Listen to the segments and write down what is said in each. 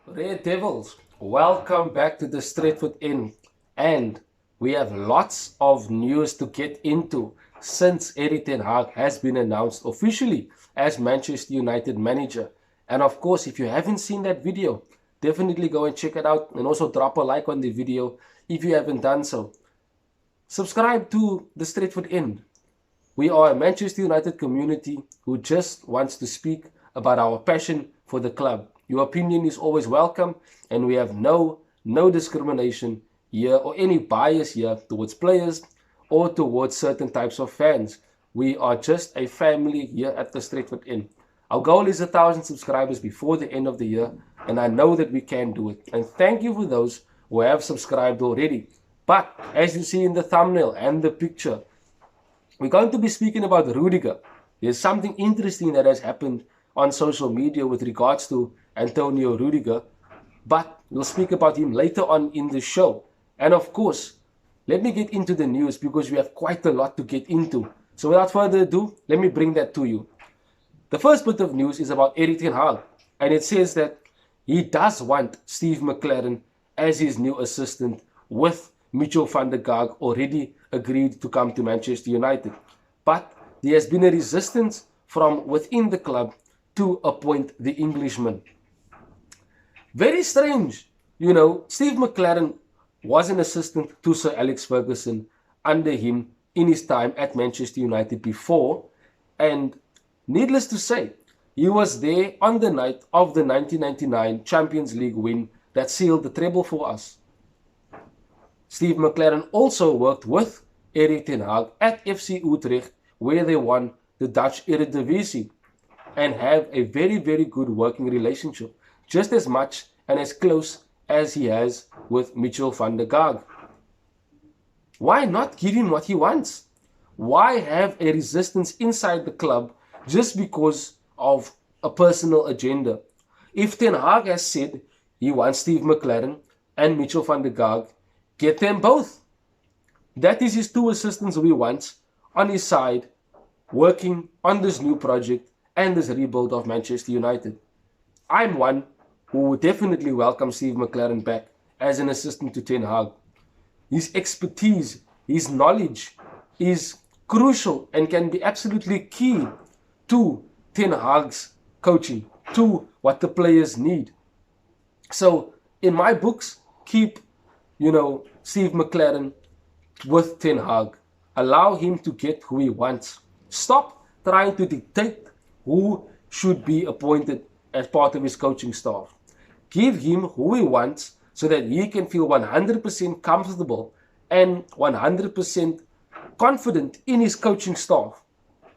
Red Devils, welcome back to the Stretford Inn. And we have lots of news to get into since Erik ten Hag has been announced officially as Manchester United manager. And of course, if you haven't seen that video, definitely go and check it out and also drop a like on the video if you haven't done so. Subscribe to the Stretford Inn. We are a Manchester United community who just wants to speak about our passion for the club. Your opinion is always welcome, and we have no discrimination here or any bias here towards players or towards certain types of fans. We are just a family here at the Stretford Inn. Our goal is 1,000 subscribers before the end of the year, and I know that we can do it. And thank you for those who have subscribed already. But as you see in the thumbnail and the picture, we're going to be speaking about Rudiger. There's something interesting that has happened on social media with regards to Antonio Rudiger, but we'll speak about him later on in the show. And of course, let me get into the news because we have quite a lot to get into. So without further ado, let me bring that to you. The first bit of news is about Erik ten Hag, and it says that he does want Steve McLaren as his new assistant, with Mitchell van der Gaag already agreed to come to Manchester United. But there has been a resistance from within the club to appoint the Englishman. Very strange. Steve McLaren was an assistant to Sir Alex Ferguson under him in his time at Manchester United before, and needless to say, he was there on the night of the 1999 Champions League win that sealed the treble for us. Steve McLaren also worked with Erik ten Hag at FC Utrecht, where they won the Dutch Eredivisie and have a very, very good working relationship, just as much and as close as he has with Mitchell van der Gaag. Why not give him what he wants? Why have a resistance inside the club just because of a personal agenda? If Ten Hag has said he wants Steve McLaren and Mitchell van der Gaag, get them both. That is his two assistants we want on his side, working on this new project and this rebuild of Manchester United. I'm one who would definitely welcome Steve McLaren back as an assistant to Ten Hag. His expertise, his knowledge is crucial and can be absolutely key to Ten Hag's coaching, to what the players need. So, in my books, keep Steve McLaren with Ten Hag. Allow him to get who he wants. Stop trying to dictate who should be appointed as part of his coaching staff. Give him who he wants so that he can feel 100% comfortable and 100% confident in his coaching staff.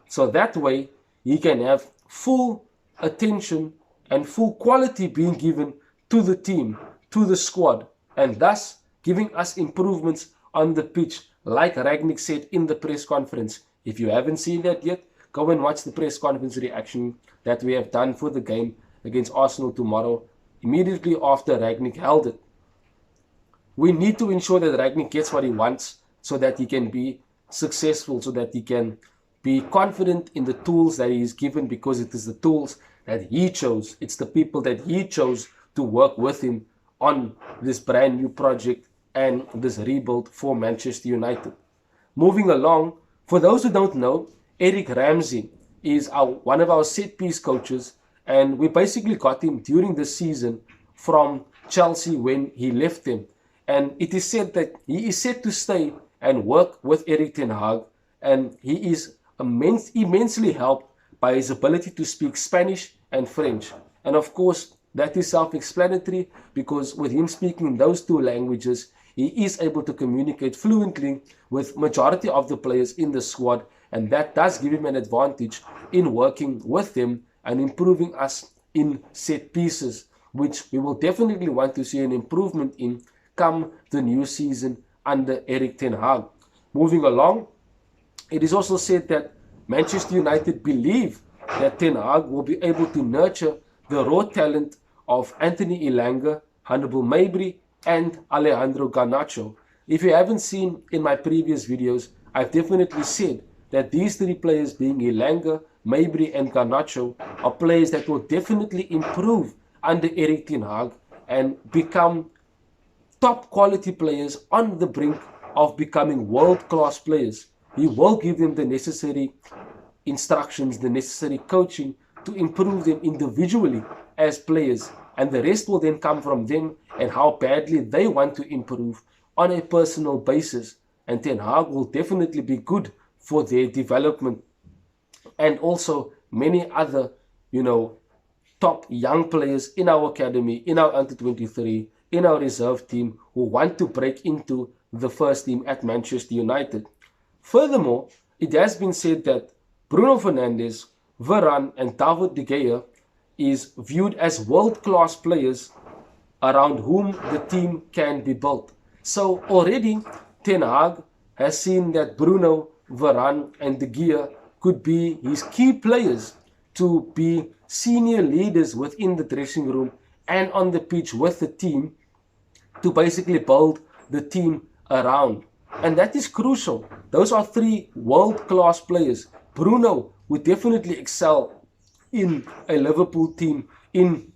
So that way he can have full attention and full quality being given to the team, to the squad, and thus giving us improvements on the pitch, like Rangnick said in the press conference. If you haven't seen that yet, go and watch the press conference reaction that we have done for the game against Arsenal tomorrow, immediately after Rangnick held it. We need to ensure that Rangnick gets what he wants so that he can be successful, so that he can be confident in the tools that he is given, because it is the tools that he chose. It's the people that he chose to work with him on this brand new project and this rebuild for Manchester United. Moving along, for those who don't know, Eric Ramsey is one of our set-piece coaches, and we basically got him during the season from Chelsea when he left them. And it is said that he is set to stay and work with Erik ten Hag, and he is immensely helped by his ability to speak Spanish and French. And of course, that is self-explanatory, because with him speaking those two languages, he is able to communicate fluently with majority of the players in the squad, and that does give him an advantage in working with them and improving us in set pieces, which we will definitely want to see an improvement in come the new season under Erik ten Hag. Moving along, it is also said that Manchester United believe that Ten Hag will be able to nurture the raw talent of Anthony Elanga, Hannibal Mabry, and Alejandro Garnacho. If you haven't seen in my previous videos, I've definitely said that these three players, being Elanga, Mabry, and Garnacho, are players that will definitely improve under Erik ten Hag and become top quality players on the brink of becoming world-class players. He will give them the necessary instructions, the necessary coaching to improve them individually as players, and the rest will then come from them and how badly they want to improve on a personal basis. And Ten Hag will definitely be good for their development. And also many other, top young players in our academy, in our under 23, in our reserve team who want to break into the first team at Manchester United. Furthermore, it has been said that Bruno Fernandes, Varane and David De Gea is viewed as world-class players around whom the team can be built. So already Ten Hag has seen that Bruno, Varane and De Gea could be his key players to be senior leaders within the dressing room and on the pitch with the team to basically build the team around. And that is crucial. Those are three world-class players. Bruno would definitely excel in a Liverpool team, in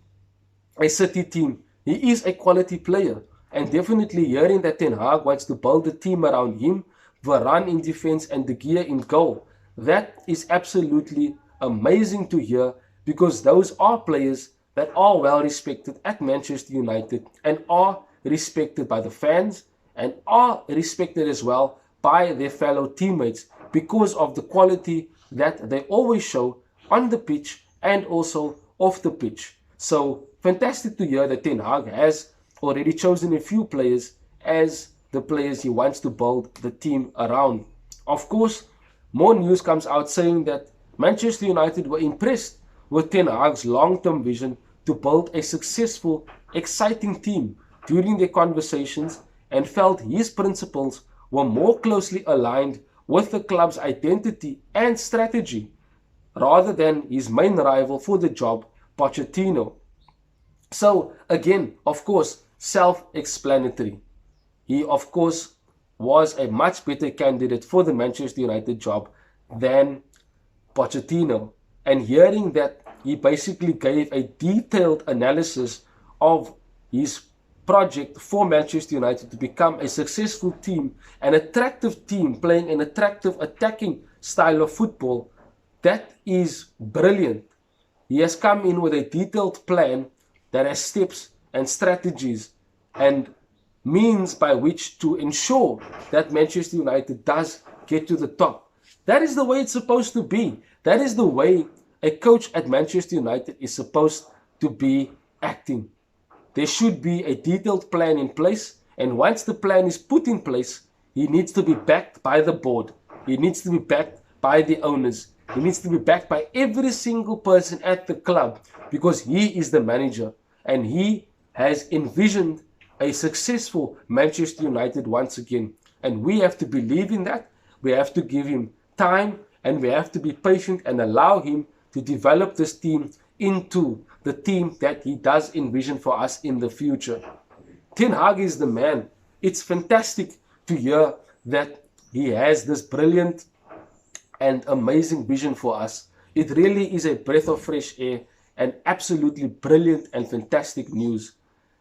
a City team. He is a quality player. And definitely hearing that Ten Hag wants to build a team around him, Varane in defense and De Gea in goal, that is absolutely amazing to hear, because those are players that are well respected at Manchester United and are respected by the fans and are respected as well by their fellow teammates because of the quality that they always show on the pitch and also off the pitch. So fantastic to hear that Ten Hag has already chosen a few players as the players he wants to build the team around. Of course, more news comes out saying that Manchester United were impressed with Ten Hag's long-term vision to build a successful, exciting team during their conversations and felt his principles were more closely aligned with the club's identity and strategy rather than his main rival for the job, Pochettino. So again, of course, self-explanatory. He, of course, was a much better candidate for the Manchester United job than Pochettino. And hearing that he basically gave a detailed analysis of his project for Manchester United to become a successful team, an attractive team playing an attractive attacking style of football, that is brilliant. He has come in with a detailed plan that has steps and strategies and means by which to ensure that Manchester United does get to the top. That is the way it's supposed to be. That is the way a coach at Manchester United is supposed to be acting. There should be a detailed plan in place, and once the plan is put in place, he needs to be backed by the board. He needs to be backed by the owners. He needs to be backed by every single person at the club, because he is the manager and he has envisioned a successful Manchester United once again. And we have to believe in that. We have to give him time and we have to be patient and allow him to develop this team into the team that he does envision for us in the future. Ten Hag is the man. It's fantastic to hear that he has this brilliant and amazing vision for us. It really is a breath of fresh air and absolutely brilliant and fantastic news.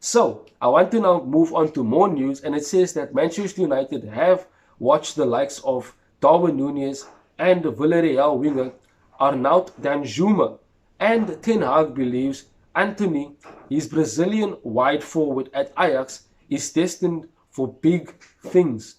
So, I want to now move on to more news, and it says that Manchester United have watched the likes of Darwin Núñez and the Villarreal winger Arnaud Danjuma, and Ten Hag believes Antony, his Brazilian wide forward at Ajax, is destined for big things.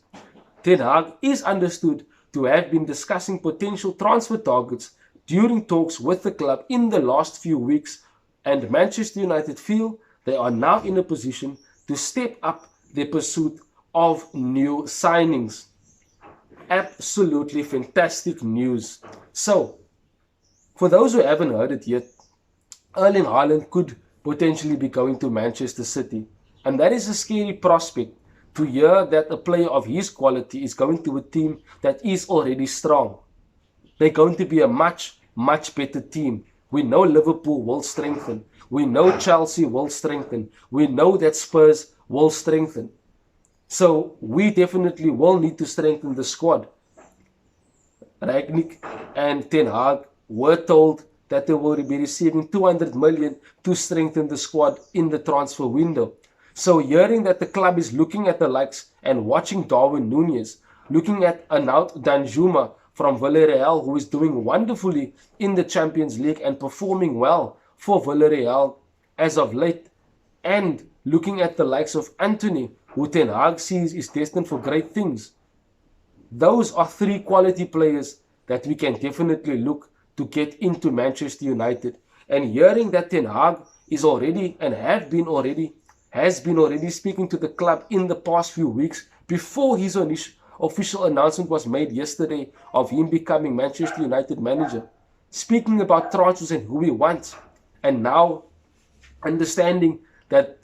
Ten Hag is understood to have been discussing potential transfer targets during talks with the club in the last few weeks, and Manchester United feel they are now in a position to step up their pursuit of new signings. Absolutely fantastic news. So, for those who haven't heard it yet, Erling Haaland could potentially be going to Manchester City. And that is a scary prospect, to hear that a player of his quality is going to a team that is already strong. They're going to be a much, much better team. We know Liverpool will strengthen. We know Chelsea will strengthen. We know that Spurs will strengthen. So we definitely will need to strengthen the squad. Rangnick and Ten Hag were told that they will be receiving 200 million to strengthen the squad in the transfer window. So hearing that the club is looking at the likes and watching Darwin Núñez, looking at Arnaud Danjuma from Villarreal, who is doing wonderfully in the Champions League and performing well for Villarreal as of late, and looking at the likes of Anthony, who Ten Hag sees is destined for great things. Those are three quality players that we can definitely look to get into Manchester United. And hearing that Ten Hag is already and has been already speaking to the club in the past few weeks before his official announcement was made yesterday of him becoming Manchester United manager, speaking about transfers and who he wants, and now understanding that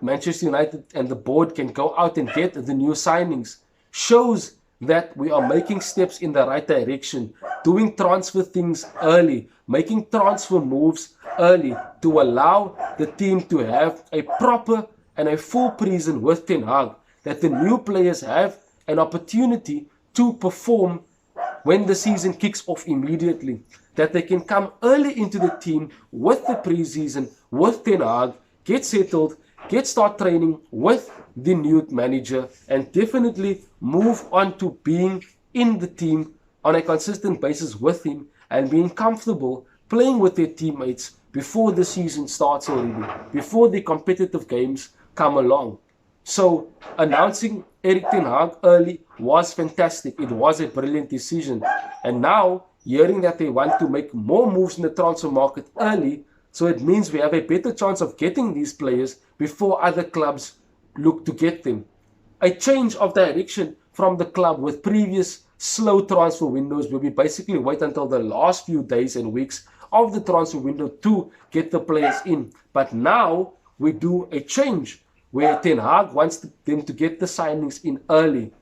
Manchester United and the board can go out and get the new signings, shows that we are making steps in the right direction, doing transfer things early, making transfer moves early to allow the team to have a proper and a full preseason with Ten Hag, that the new players have an opportunity to perform when the season kicks off immediately, that they can come early into the team with the preseason, with Ten Hag, get settled, start training with the new manager, and definitely move on to being in the team on a consistent basis with him and being comfortable playing with their teammates before the season starts already, before the competitive games come along. So announcing Erik ten Hag early was fantastic. It was a brilliant decision. And now hearing that they want to make more moves in the transfer market early, so it means we have a better chance of getting these players before other clubs look to get them. A change of direction from the club with previous slow transfer windows where we basically wait until the last few days and weeks of the transfer window to get the players in. But now we do a change where Ten Hag wants them to get the signings in early.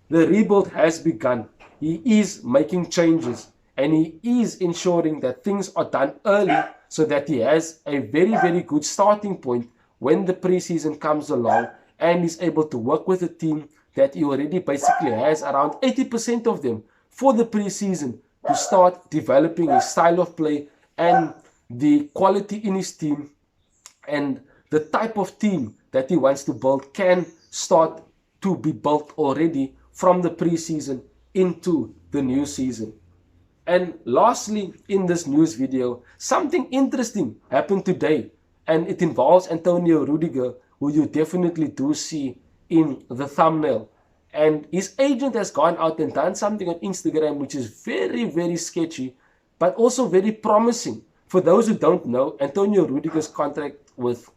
The rebuild has begun. He is making changes and he is ensuring that things are done early so that he has a very, very good starting point when the preseason comes along and is able to work with a team that he already basically has around 80% of them for the preseason to start developing his style of play and the quality in his team, and the type of team that he wants to build can start to be built already from the preseason into the new season. And lastly, in this news video, something interesting happened today, and it involves Antonio Rudiger, who you definitely do see in the thumbnail. And his agent has gone out and done something on Instagram which is very, very sketchy, but also very promising. For those who don't know, Antonio Rudiger's contract with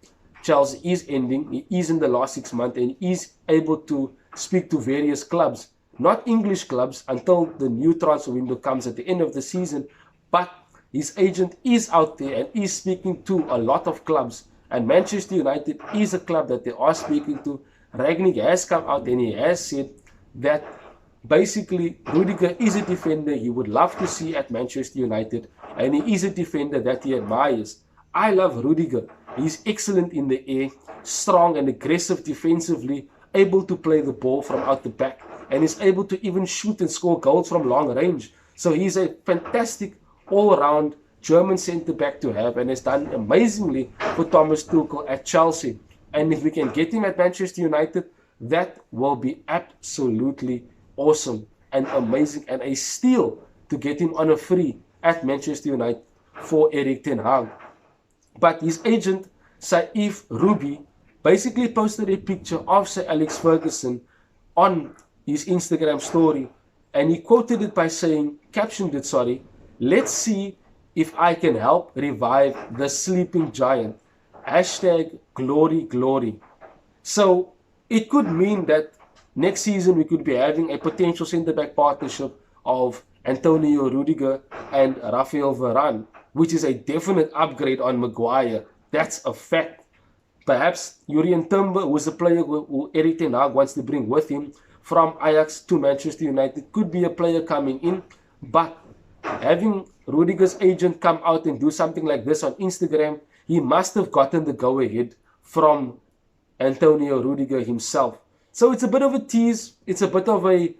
Chelsea is ending. He is in the last 6 months and he is able to speak to various clubs. Not English clubs until the new transfer window comes at the end of the season, but his agent is out there and is speaking to a lot of clubs. And Manchester United is a club that they are speaking to. Rangnick has come out and he has said that basically Rudiger is a defender he would love to see at Manchester United, and he is a defender that he admires. I love Rudiger. He's excellent in the air, strong and aggressive defensively, able to play the ball from out the back, and is able to even shoot and score goals from long range. So he's a fantastic all-around German centre-back to have, and has done amazingly for Thomas Tuchel at Chelsea. And if we can get him at Manchester United, that will be absolutely awesome and amazing, and a steal to get him on a free at Manchester United for Erik ten Hag. But his agent, Saif Ruby, basically posted a picture of Sir Alex Ferguson on his Instagram story, and he quoted it by saying, captioned it, sorry, "Let's see if I can help revive the sleeping giant. Hashtag glory, glory." So it could mean that next season we could be having a potential centre-back partnership of Antonio Rudiger and Rafael Varane, which is a definite upgrade on Maguire. That's a fact. Perhaps Jurrien Timber, who is a player who Erik ten Hag wants to bring with him from Ajax to Manchester United, could be a player coming in. But having Rudiger's agent come out and do something like this on Instagram, he must have gotten the go-ahead from Antonio Rudiger himself. So it's a bit of a tease. It's a bit of a,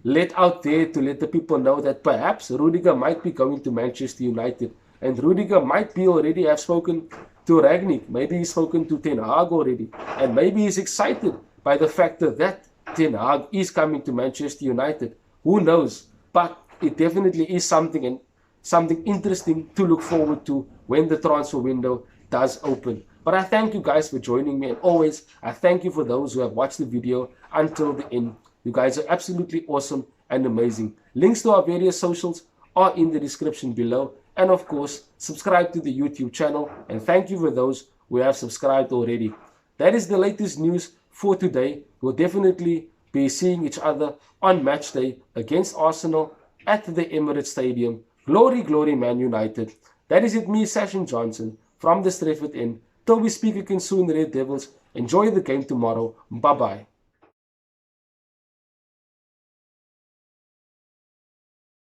let out there to let the people know that perhaps Rudiger might be going to Manchester United. And Rudiger might be already have spoken to Ragnick. Maybe he's spoken to Ten Hag already. And maybe he's excited by the fact that Ten Hag is coming to Manchester United. Who knows? But it definitely is something, and something interesting to look forward to when the transfer window does open. But I thank you guys for joining me, and always I thank you for those who have watched the video until the end. You guys are absolutely awesome and amazing. Links to our various socials are in the description below. And of course, subscribe to the YouTube channel, and thank you for those who have subscribed already. That is the latest news for today. We'll definitely be seeing each other on match day against Arsenal at the Emirates Stadium. Glory, glory, Man United. That is it, me, Sashin Johnson, from the Stretford Inn. Till we speak again soon, Red Devils. Enjoy the game tomorrow. Bye-bye.